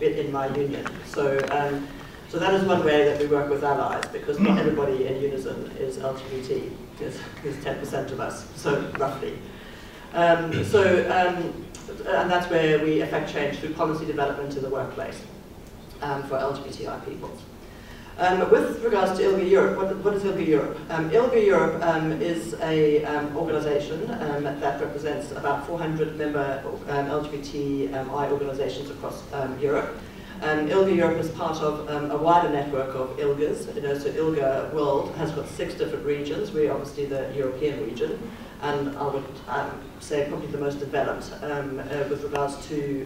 in my union. So, so that is one way that we work with allies, because not everybody in Unison is LGBT. There's 10% of us, so roughly. And that's where we affect change through policy development in the workplace for LGBTI people. With regards to ILGA-Europe, what is ILGA-Europe? ILGA-Europe is an organisation that represents about 400 member LGBTI organisations across Europe. ILGA-Europe is part of a wider network of ILGAs. So ILGA World has got 6 different regions. We're obviously the European region, and I would say probably the most developed with regards to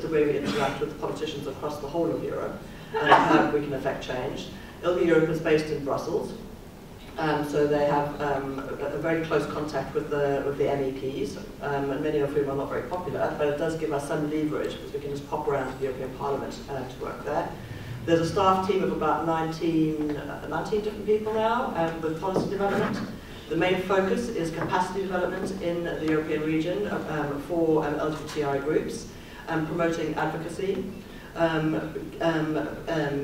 the way we interact with politicians across the whole of Europe and how we can affect change. ILGA-Europe is based in Brussels. So they have a very close contact with the MEPs, and many of whom are not very popular, but it does give us some leverage because we can just pop around to the European Parliament to work there. There's a staff team of about 19 different people now with policy development. The main focus is capacity development in the European region for LGBTI groups, promoting advocacy,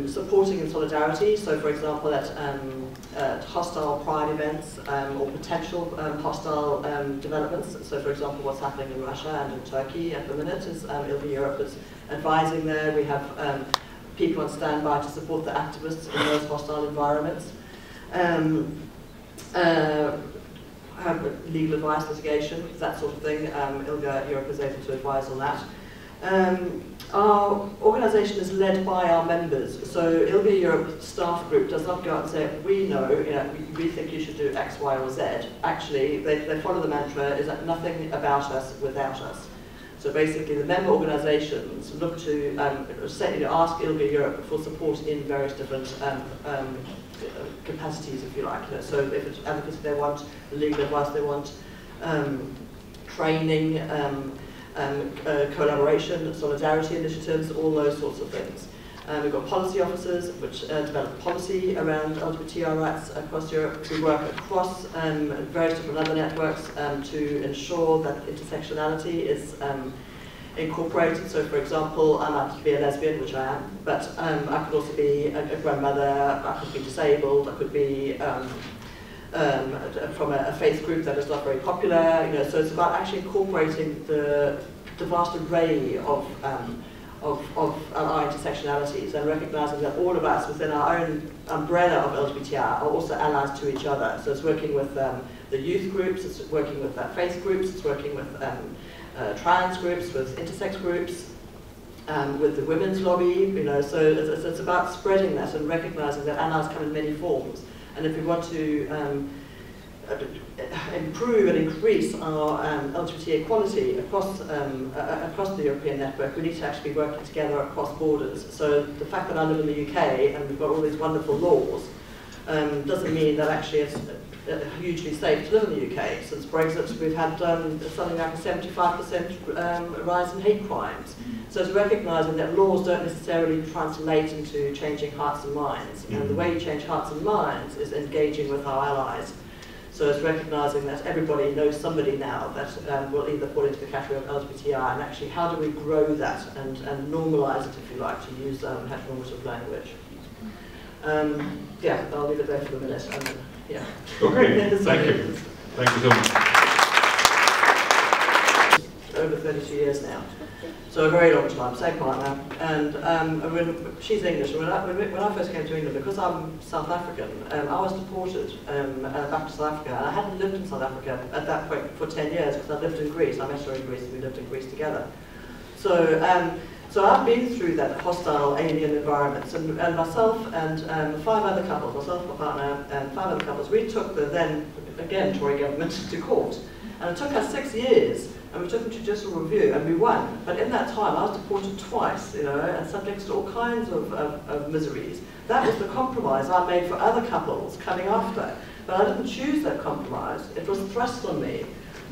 supporting in solidarity. So, for example, at hostile pride events or potential hostile developments. So, for example, what's happening in Russia and in Turkey at the minute is ILGA-Europe is advising there. We have people on standby to support the activists in those hostile environments. Have legal advice, litigation, that sort of thing. ILGA-Europe is able to advise on that. Our organisation is led by our members, so ILGA-Europe staff group does not go out and say, we know, we think you should do X, Y, or Z. Actually, they follow the mantra, is that nothing about us without us. So basically, the member organisations look to ask ILGA-Europe for support in various different capacities, if you like. So if it's advocacy they want, legal advice they want, training, collaboration, solidarity initiatives, all those sorts of things. We've got policy officers which develop policy around LGBTI rights across Europe. We work across various different other networks to ensure that intersectionality is incorporated. So, for example, I might be a lesbian, which I am, but I could also be a grandmother, I could be disabled, I could be from a faith group that is not very popular. So it's about actually incorporating the vast array of our intersectionalities and recognising that all of us within our own umbrella of LGBTI are also allies to each other. So it's working with the youth groups, it's working with faith groups, it's working with trans groups, with intersex groups, with the women's lobby. So it's about spreading that and recognising that allies come in many forms. And if we want to improve and increase our LGBT equality across the European network, we need to actually be working together across borders. So the fact that I live in the UK and we've got all these wonderful laws doesn't mean that actually it's hugely safe to live in the UK. Since Brexit, we've had something like a 75% rise in hate crimes. So it's recognising that laws don't necessarily translate into changing hearts and minds. And the way you change hearts and minds is engaging with our allies. So it's recognising that everybody knows somebody now that will either fall into the category of LGBTI, and actually how do we grow that and normalise it, if you like, to use heteronormative language. Yeah, I'll leave it there for a minute. And then, yeah. Okay, thank you. Thank you so much. Over 32 years now. So a very long time, same partner. And she's English. And when I first came to England, because I'm South African, I was deported back to South Africa. And I hadn't lived in South Africa at that point for 10 years because I lived in Greece. I met her in Greece and we lived in Greece together. So I've been through that hostile alien environment. And myself and 5 other couples, myself, my partner, and 5 other couples, we took the then, again, Tory government to court. And it took us 6 years. And we took them to judicial review, and we won. But in that time, I was deported twice, and subject to all kinds of miseries. That was the compromise I made for other couples coming after. But I didn't choose that compromise. It was thrust on me.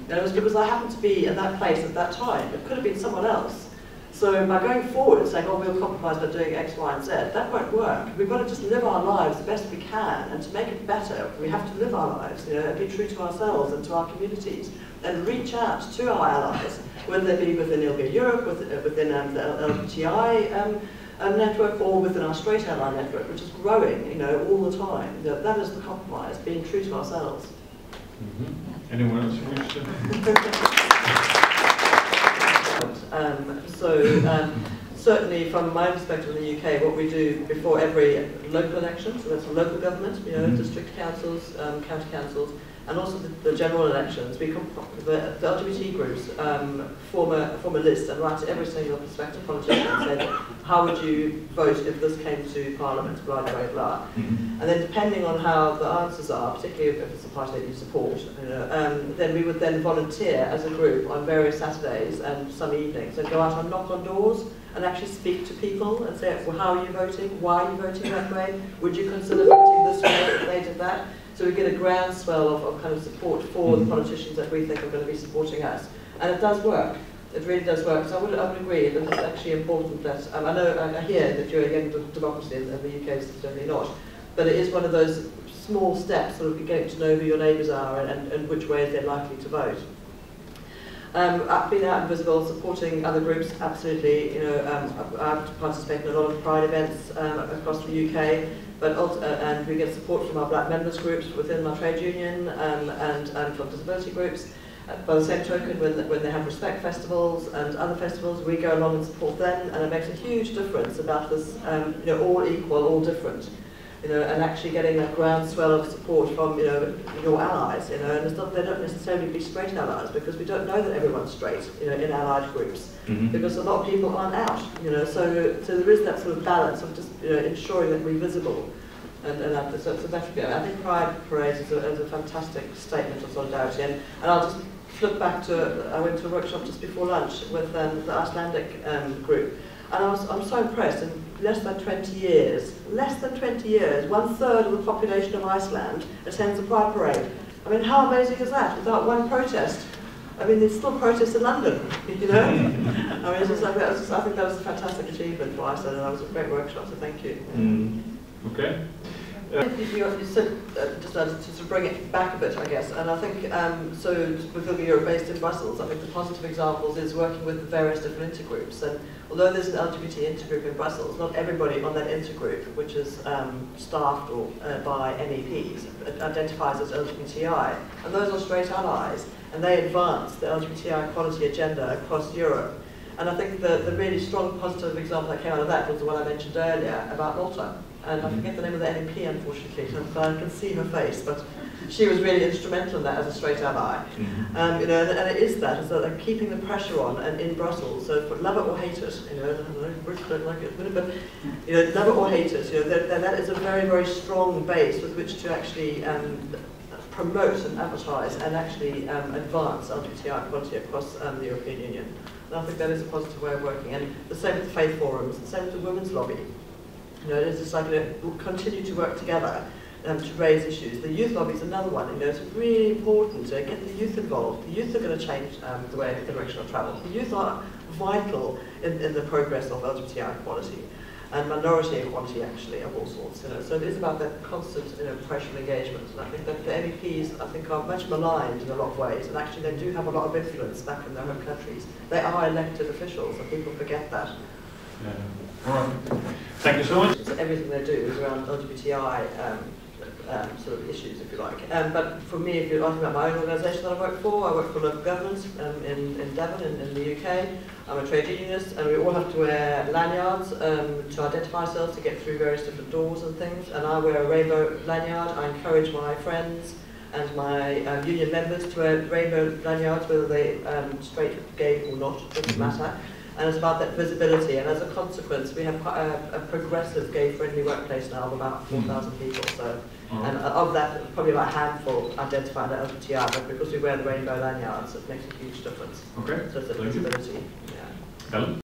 And it was because I happened to be in that place at that time. It could have been someone else. So by going forward and saying, oh, we'll compromise by doing X, Y, and Z, that won't work. We've got to just live our lives the best we can, and to make it better, we have to live our lives, and be true to ourselves and to our communities, and reach out to our allies whether they be within ILGA-Europe, within the LGBTI network, or within our straight ally network, which is growing, you know, all the time. That is the compromise, being true to ourselves. Anyone else who wishes to? Certainly from my perspective in the UK, what we do before every local election, so that's local government, you know, district councils, county councils, and also the general elections, the LGBT groups form a list and write to every single prospective politician and say, how would you vote if this came to Parliament, blah, blah, blah. And then depending on how the answers are, particularly if it's a party that you support, you know, then we would then volunteer as a group on various Saturdays and some evenings and go out and knock on doors and actually speak to people and say, well, how are you voting? Why are you voting that way? Would you consider voting this way if they did that? So we get a groundswell of kind of support for the politicians that we think are going to be supporting us. And it does work. It really does work. So I would agree that it's actually important that, I hear that you're a young democracy and the UK is certainly not, but it is one of those small steps, sort of getting to know who your neighbours are and which ways they're likely to vote. I've been out and visible, supporting other groups, absolutely. You know, I've participated in a lot of Pride events across the UK, but also, and we get support from our black members groups within our trade union and from disability groups. By the same token, when they have respect festivals and other festivals, we go along and support them, and it makes a huge difference about this, you know, all equal, all different. You know, and actually getting that groundswell of support from, you know, your allies, you know, and it's not, they don't necessarily be straight allies, because we don't know that everyone's straight, you know, in allied groups, because a lot of people aren't out, you know, so there is that sort of balance of just, you know, ensuring that we're visible, and so it's a better go. I think Pride Parade is a fantastic statement of solidarity, and I'll just flip back to, I went to a workshop just before lunch with the Icelandic group, and I'm so impressed. In less than 20 years, 1/3 of the population of Iceland attends a Pride Parade. I mean, how amazing is that, without one protest? I mean, there's still protests in London, you know? I mean, it's just like, I think that was a fantastic achievement for Iceland, and that was a great workshop, so thank you. Okay. You said, just to bring it back a bit, I guess, and I think, so with ILGA-Europe based in Brussels, I think the positive examples is working with the various different intergroups, and although there's an LGBT intergroup in Brussels, not everybody on that intergroup, which is staffed or by MEPs, identifies as LGBTI, and those are straight allies, and they advance the LGBTI equality agenda across Europe. And I think the really strong positive example that came out of that was the one I mentioned earlier about Malta. And I forget the name of the MEP, unfortunately, so I can see her face, but she was really instrumental in that as a straight ally. You know, and it is that, like keeping the pressure on and in Brussels. So for love it or hate it, you know, Brits don't like it, but you know, love it or hate it, you know, that is a very, very strong base with which to actually promote and advertise and actually advance LGBTI equality across the European Union. And I think that is a positive way of working. And the same with the faith forums, the same with the women's lobby. You know, it's just like, you know, we'll continue to work together to raise issues. The youth lobby is another one. You know, it's really important to get the youth involved. The youth are going to change the way, the direction of travel. The youth are vital in the progress of LGBTI equality and minority equality, actually, of all sorts. You know, so it is about that constant, you know, pressure and engagement. And I think that the MEPs, I think, are much maligned in a lot of ways, and actually they do have a lot of influence back in their home countries. They are elected officials, and people forget that. All right. Thank you so much. So everything they do is around LGBTI sort of issues, if you like. But for me, if you're asking about my own organisation that I work for local government in Devon, in the UK. I'm a trade unionist, and we all have to wear lanyards to identify ourselves to get through various different doors and things. And I wear a rainbow lanyard. I encourage my friends and my union members to wear rainbow lanyards, whether they straight, gay or not, doesn't matter. And it's about that visibility, and as a consequence, we have quite a progressive gay-friendly workplace now of about 4,000 people. So, and of that, probably about a handful identify that LGBTI, but because we wear the rainbow lanyards, it makes a huge difference. Okay. So it's a visibility. Yeah.